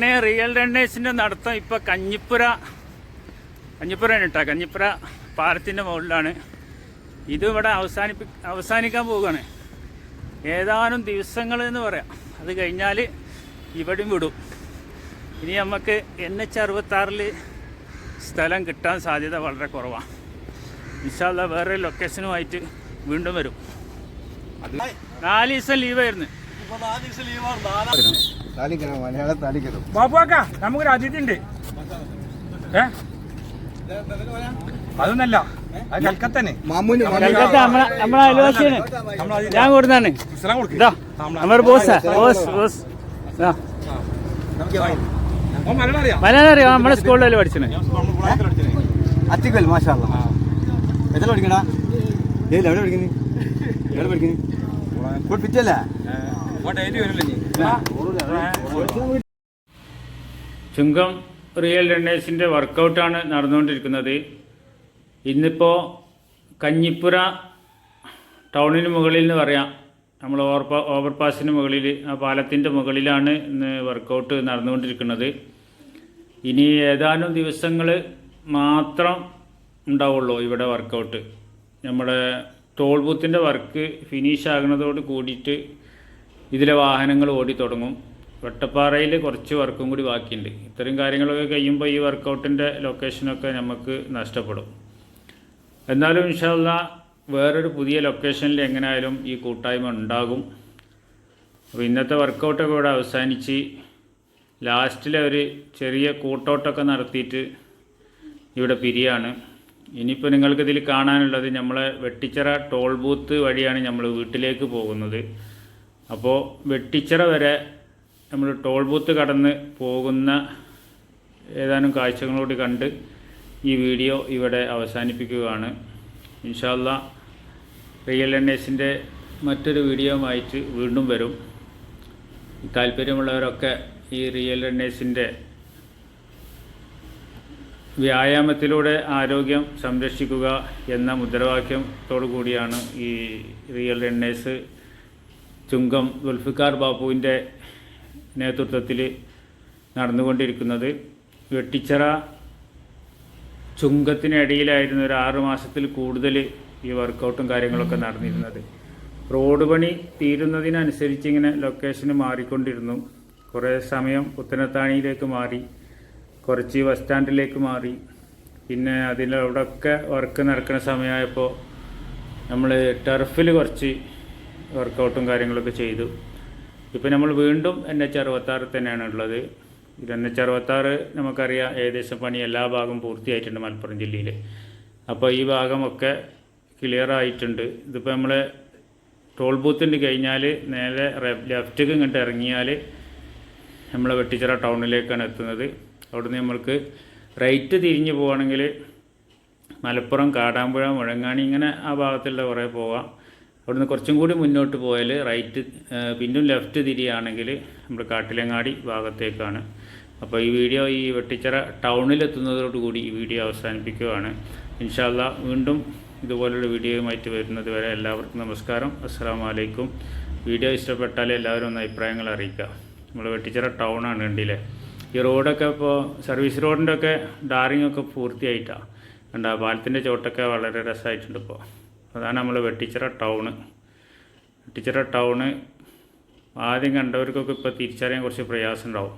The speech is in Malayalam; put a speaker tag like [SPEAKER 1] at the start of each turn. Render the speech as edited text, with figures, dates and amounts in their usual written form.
[SPEAKER 1] അങ്ങനെ റിയൽ റണ്ണേഴ്സിൻ്റെ നടത്തം ഇപ്പോൾ കഞ്ഞിപ്പുര കേട്ടോ. കഞ്ഞിപ്പുര പാലത്തിൻ്റെ മുകളിലാണ്. ഇതിവിടെ അവസാനിക്കാൻ പോവുകയാണ്. ഏതാനും ദിവസങ്ങൾ എന്ന് പറയാം. അത് കഴിഞ്ഞാൽ ഇവിടെയും വിടും. ഇനി നമുക്ക് NH66 സ്ഥലം കിട്ടാൻ സാധ്യത വളരെ കുറവാണ്. ഇൻഷാ അല്ലാഹ് വേറെ ലൊക്കേഷനുമായിട്ട് വീണ്ടും വരും. 4 ദിവസം ലീവായിരുന്നു.
[SPEAKER 2] ബാബുവാക്ക നമുക്കൊരു അതിഥി ഉണ്ട്. അതൊന്നല്ല, അത് കൽക്കത്തന്നെ.
[SPEAKER 1] നമ്മളെ അയൽവാസിയാണ്. ഞാൻ കൊടുത്താണ്. മലയാളം അറിയാം. നമ്മുടെ സ്കൂളിൽ പഠിച്ചത്.
[SPEAKER 3] അത്തിക്കൽ മാഷാ അല്ലാഹ്. എത്ര പഠിക്കണ? എവിടെ പഠിക്കുന്നു? എവിടെ പഠിക്കുന്നു? പിറ്റല്ലേ?
[SPEAKER 1] ചുങ്കം റിയൽ റണ്ണേഴ്സിൻ്റെ വർക്കൗട്ടാണ് നടന്നുകൊണ്ടിരിക്കുന്നത്. ഇന്നിപ്പോൾ കഞ്ഞിപ്പുര ടൗണിന് മുകളിൽ എന്ന് പറയാം. നമ്മൾ ഓവർപാസിന് മുകളിൽ, ആ പാലത്തിൻ്റെ മുകളിലാണ് ഇന്ന് വർക്കൗട്ട് നടന്നുകൊണ്ടിരിക്കുന്നത്. ഇനി ഏതാനും ദിവസങ്ങൾ മാത്രം ഉണ്ടാവുള്ളൂ ഇവിടെ വർക്കൗട്ട്. നമ്മുടെ ടോൾ ബൂത്തിൻ്റെ വർക്ക് ഫിനിഷ് ആകുന്നതോട് കൂടിയിട്ട് ഇതിലെ വാഹനങ്ങൾ ഓടി തുടങ്ങും. വട്ടപ്പാറയിൽ കുറച്ച് വർക്കും കൂടി ബാക്കിയുണ്ട്. ഇത്രയും കാര്യങ്ങളൊക്കെ കഴിയുമ്പോൾ ഈ വർക്കൗട്ടിൻ്റെ ലൊക്കേഷനൊക്കെ നമുക്ക് നഷ്ടപ്പെടും. എന്നാലും ഇൻഷാ അല്ലാഹ് വേറൊരു പുതിയ ലൊക്കേഷനിൽ എങ്ങനെയായാലും ഈ കൂട്ടായ്മ ഉണ്ടാകും. അപ്പോൾ ഇന്നത്തെ വർക്കൗട്ടൊക്കെ ഇവിടെ അവസാനിച്ച് ലാസ്റ്റിലെ ഒരു ചെറിയ കൂട്ടോട്ടൊക്കെ നടത്തിയിട്ട് ഇവിടെ പിരിയാണ്. ഇനിയിപ്പോൾ നിങ്ങൾക്കിതിൽ കാണാനുള്ളത് നമ്മളെ വെട്ടിച്ചിറ ടോൾ ബൂത്ത് വഴിയാണ് നമ്മൾ വീട്ടിലേക്ക് പോകുന്നത്. അപ്പോൾ വെട്ടിച്ചിറ വരെ നമ്മൾ ടോൾ ബൂത്ത് കടന്ന് പോകുന്ന ഏതാനും കാഴ്ചകളോട് കണ്ട് ഈ വീഡിയോ ഇവിടെ അവസാനിപ്പിക്കുകയാണ്. ഇൻഷാ അല്ലാഹ് റിയൽ റണ്ണേഴ്സിൻ്റെ മറ്റൊരു വീഡിയോയുമായിട്ട് വീണ്ടും വരും. താല്പര്യമുള്ളവരൊക്കെ ഈ റിയൽ റണ്ണേഴ്സിൻ്റെ വ്യായാമത്തിലൂടെ ആരോഗ്യം സംരക്ഷിക്കുക എന്ന മുദ്രാവാക്യത്തോടു കൂടിയാണ് ഈ റിയൽ റണ്ണേഴ്സ് ചുങ്കം ദുൽഫിക്കാർ ബാപ്പുവിൻ്റെ നേതൃത്വത്തിൽ നടന്നുകൊണ്ടിരിക്കുന്നത്. വെട്ടിച്ചിറ ചുങ്കത്തിനിടയിലായിരുന്നു ഒരു 6 മാസത്തിൽ കൂടുതൽ ഈ വർക്കൗട്ടും കാര്യങ്ങളൊക്കെ നടന്നിരുന്നത്. റോഡ് പണി തീരുന്നതിനനുസരിച്ച് ഇങ്ങനെ ലൊക്കേഷന് മാറിക്കൊണ്ടിരുന്നു. കുറേ സമയം പുത്തനത്താണിയിലേക്ക് മാറി, കുറച്ച് ബസ് സ്റ്റാൻഡിലേക്ക് മാറി. പിന്നെ അതിലവിടെയൊക്കെ വർക്ക് നടക്കുന്ന സമയമായപ്പോൾ നമ്മൾ ടർഫിൽ കുറച്ച് വർക്കൗട്ടും കാര്യങ്ങളൊക്കെ ചെയ്തു. ഇപ്പോൾ നമ്മൾ വീണ്ടും NH66 തന്നെയാണ് ഉള്ളത്. ഇത് NH66 നമുക്കറിയാം, ഏകദേശം പണി എല്ലാ ഭാഗവും പൂർത്തിയായിട്ടുണ്ട് മലപ്പുറം ജില്ലയിൽ. അപ്പോൾ ഈ ഭാഗമൊക്കെ ക്ലിയർ ആയിട്ടുണ്ട്. ഇതിപ്പോൾ നമ്മൾ ടോൾ ബൂത്തിൻ്റെ കഴിഞ്ഞാൽ നേരെ ലെഫ്റ്റിക്ക് ഇങ്ങോട്ട് ഇറങ്ങിയാൽ നമ്മൾ വെട്ടിച്ചിറ ടൗണിലേക്കാണ് എത്തുന്നത്. അവിടുന്ന് നമ്മൾക്ക് റൈറ്റ് തിരിഞ്ഞ് പോവുകയാണെങ്കിൽ മലപ്പുറം, കാടാമ്പുഴ, മുഴങ്ങാണി ഇങ്ങനെ ആ ഭാഗത്തുള്ള കുറേ പോവാം. അവിടുന്ന് കുറച്ചും കൂടി മുന്നോട്ട് പോയാൽ റൈറ്റ്, പിന്നും ലെഫ്റ്റ് തിരിയുകയാണെങ്കിൽ നമ്മൾ കാട്ടിലങ്ങാടി ഭാഗത്തേക്കാണ്. അപ്പോൾ ഈ വീഡിയോ ഈ വെട്ടിച്ചിറ ടൗണിലെത്തുന്നതോടുകൂടി ഈ വീഡിയോ അവസാനിപ്പിക്കുകയാണ്. ഇൻഷാ അല്ലാഹ് വീണ്ടും ഇതുപോലുള്ള വീഡിയോയുമായിട്ട് വരുന്നത് വരെ എല്ലാവർക്കും നമസ്കാരം. അസ്സലാമു അലൈക്കും. വീഡിയോ ഇഷ്ടപ്പെട്ടാൽ എല്ലാവരും ഒന്ന് അഭിപ്രായങ്ങൾ അറിയിക്കുക. നമ്മൾ വെട്ടിച്ചിറ ടൗണാണ് കണ്ടില്ലേ. ഈ റോഡൊക്കെ ഇപ്പോൾ സർവീസ് റോഡിൻ്റെ ഒക്കെ ടാറിങ്ങൊക്കെ പൂർത്തിയായിട്ടാണ് കണ്ട. പാലത്തിൻ്റെ ചോട്ടൊക്കെ വളരെ രസമായിട്ടുണ്ട്. ഇപ്പോൾ അതാണ് നമ്മൾ വെട്ടിച്ചിറ ടൗണ്. വെട്ടിച്ചിറ ടൗണ് ആദ്യം കണ്ടവർക്കൊക്കെ ഇപ്പോൾ തിരിച്ചറിയാൻ കുറച്ച് പ്രയാസം ഉണ്ടാവും.